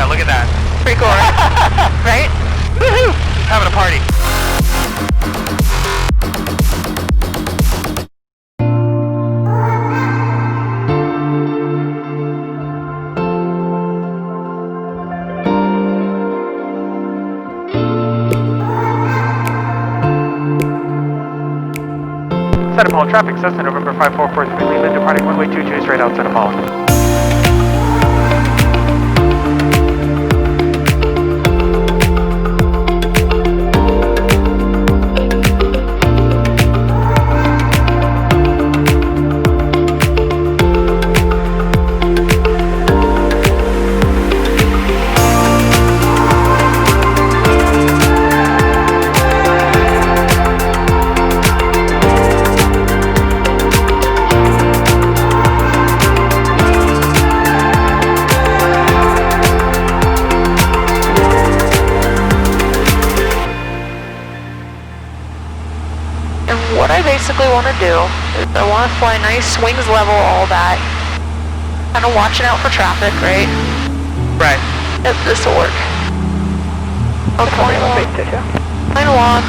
Yeah, look at that. Pretty cool, right? Right? Woohoo! Having a party. Center Mall traffic, Cessna, November 5443, Leland, departing runway 22 straight out Center Mall. What I basically want to do is I want to fly nice, wings level, all that. Kind of watching out for traffic, right? Right. If this will work. I'm flying along.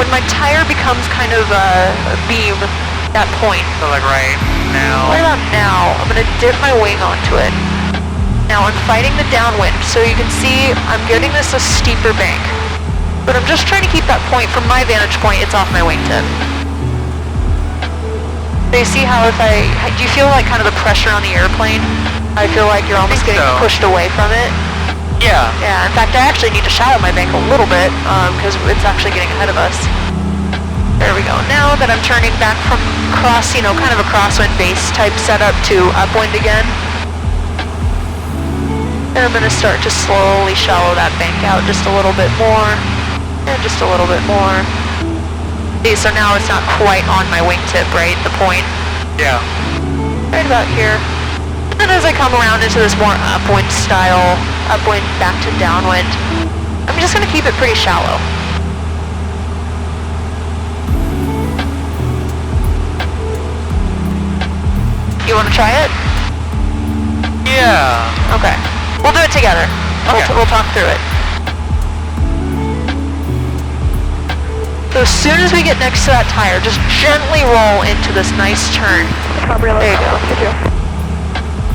When my tire becomes kind of a beam, that point. So like right now. Right about now, I'm going to dip my wing onto it. Now I'm fighting the downwind, so you can see I'm giving this a steeper bank. But I'm just trying to keep that point, from my vantage point, it's off my wingtip. So you see how do you feel like kind of the pressure on the airplane? I feel like you're almost getting pushed away from it. Yeah. Yeah, in fact, I actually need to shallow my bank a little bit, because it's actually getting ahead of us. There we go. Now that I'm turning back from cross, kind of a crosswind base type setup to upwind again, and I'm going to start to slowly shallow that bank out just a little bit more, and just a little bit more. See, so now it's not quite on my wingtip, right? The point. Yeah. Right about here. And then as I come around into this more upwind style, upwind back to downwind, I'm just going to keep it pretty shallow. You want to try it? Yeah. Okay. We'll do it together. Okay. We'll talk through it. So as soon as we get next to that tire, just gently roll into this nice turn. There you go.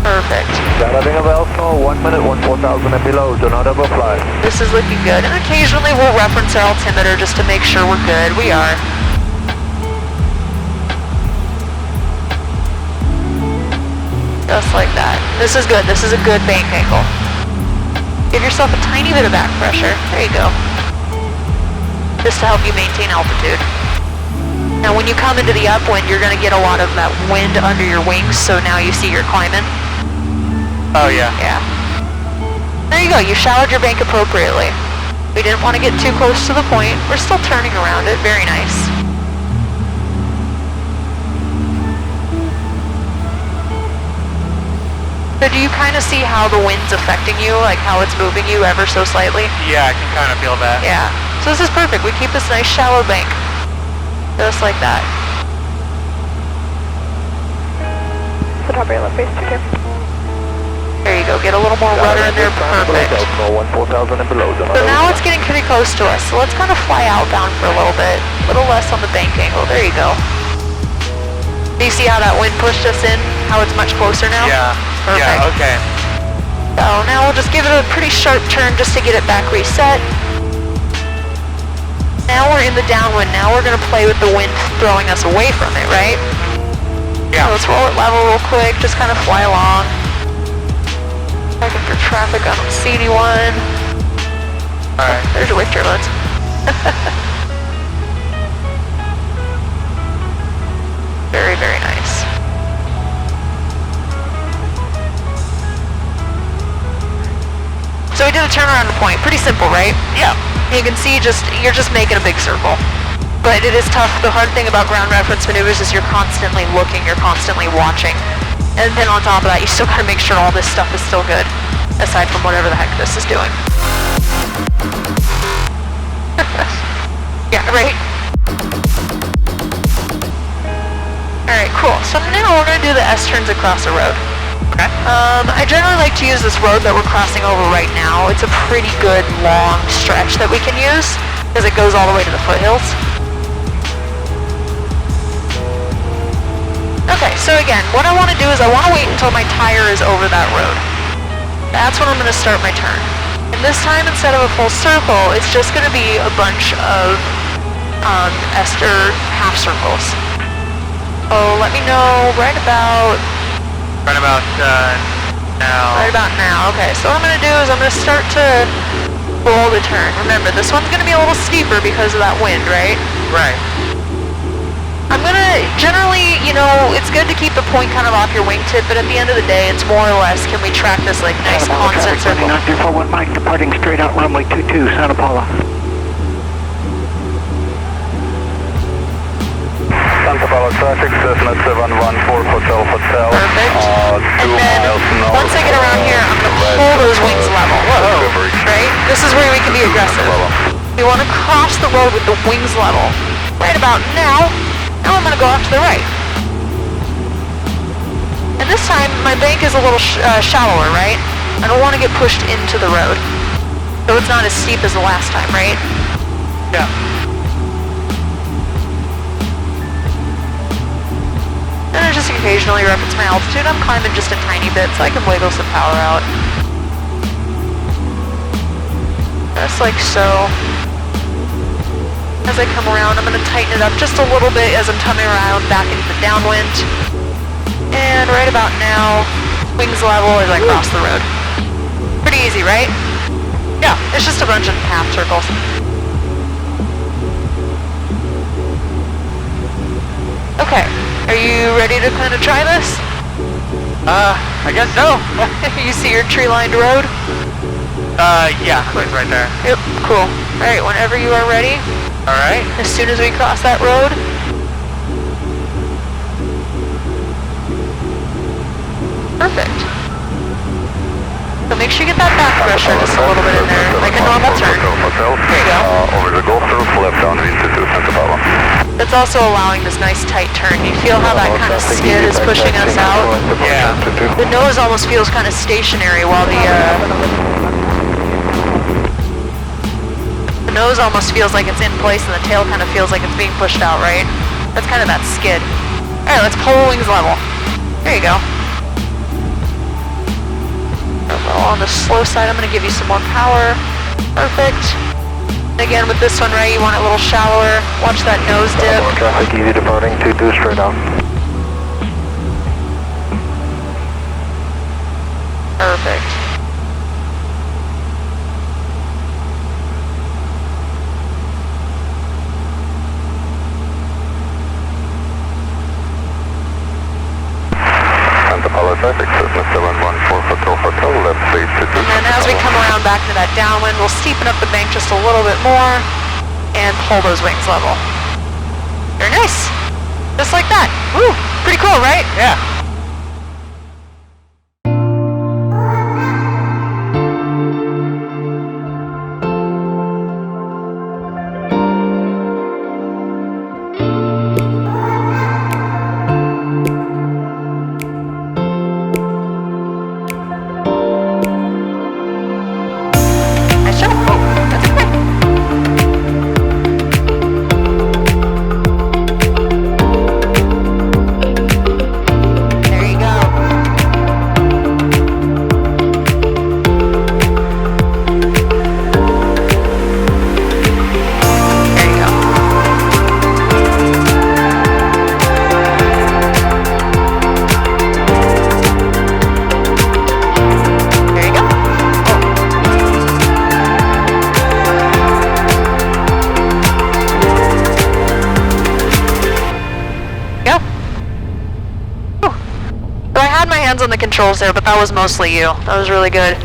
Perfect. Driving of Elsinore, 1 minute, 14,000 and below, do not overfly. This is looking good. And occasionally we'll reference our altimeter just to make sure we're good. We are. Just like that. This is good. This is a good bank angle. Give yourself a tiny bit of back pressure. There you go. Just to help you maintain altitude. Now when you come into the upwind, you're going to get a lot of that wind under your wings, so now you see you're climbing. Oh yeah. Yeah. There you go, you shallowed your bank appropriately. We didn't want to get too close to the point. We're still turning around it, very nice. So do you kind of see how the wind's affecting you, like how it's moving you ever so slightly? Yeah, I can kind of feel that. Yeah. So this is perfect. We keep this nice shallow bank. Just like that. So top of your left base, check in. There you go. Get a little more rudder in there. Perfect. Elsinore, 14,000 and below, do not So now overfly. it's getting pretty close to us. So let's kind of fly outbound for a little bit. A little less on the bank angle. There you go. Do you see how that wind pushed us in? How it's much closer now? Yeah. Perfect. Yeah, okay. So now we'll just give it a pretty sharp turn just to get it back reset. Now we're in the downwind. Now we're going to play with the wind throwing us away from it, right? Yeah. So let's roll it level real quick. Just kind of fly along. Checking for traffic on the CD1. Alright. There's your wake turbulence. Very, very nice. So we did a turnaround point. Pretty simple, right? Yeah. You can see you're just making a big circle. But it is tough. The hard thing about ground reference maneuvers is you're constantly looking, you're constantly watching. And then on top of that, you still gotta make sure all this stuff is still good, aside from whatever the heck this is doing. Yeah, right? Alright, cool. So now we're gonna do the S-turns across the road. Okay. I generally like to use this road that we're crossing over right now. It's a pretty good long stretch that we can use because it goes all the way to the foothills. Okay, so again, what I want to do is I want to wait until my tire is over that road. That's when I'm going to start my turn. And this time, instead of a full circle, it's just going to be a bunch of ester half circles. Oh, let me know right about now. Right about now. Okay, so what I'm going to do is I'm going to start to roll the turn. Remember, this one's going to be a little steeper because of that wind, right? Right. I'm going to, generally, you know, it's good to keep the point kind of off your wingtip, but at the end of the day, it's more or less, can we track this like nice constant circle? 9241 Mike, departing straight out runway 22, Santa Paula. Santa Paula traffic, Cessna 714 Hotel. Perfect. 2 miles north. Once I get around here, I'm going to pull those wings level. Whoa. Right? This is where we can be aggressive. We want to cross the road with the wings level. Right about now. Now I'm going to go off to the right. And this time, my bank is a little shallower, right? I don't want to get pushed into the road. So it's not as steep as the last time, right? Yeah. And I just occasionally reference my altitude. I'm climbing just a tiny bit so I can wiggle some power out. Just like so. As I come around, I'm going to tighten it up just a little bit as I'm coming around back into the downwind. And right about now, wings level as I cross the road. Pretty easy, right? Yeah, it's just a bunch of half circles. Okay, are you ready to kind of try this? I guess so. You see your tree-lined road? Yeah, it's right there. Yep, cool. Alright, whenever you are ready. Alright. As soon as we cross that road. Perfect. So make sure you get that back pressure just a little bit in there, like a normal turn. There you go. Over the Gulf Road, left down into Santa Paula. It's also allowing this nice tight turn. You feel how that kind of skid is pushing us out? Yeah. The nose almost feels kind of stationary while the nose almost feels like it's in place and the tail kind of feels like it's being pushed out, right? That's kind of that skid. Alright, let's pull wings level. There you go. A little on the slow side, I'm going to give you some more power. Perfect. And again, with this one, right, you want it a little shallower. Watch that nose dip. Traffic easy departing 22 straight out. Perfect. Santa Paula traffic, Cessna 714 Hotel, left 32. And then as we come around back to that downwind, we'll steepen up the bank just a little bit more and pull those wings level. Very nice. Just like that. Woo! Pretty cool, right? Yeah. Nice job. Oh, that's okay. There you go. There you go. There you go. Yeah. Whew. So I had my hands on the controls there, but that was mostly you. That was really good.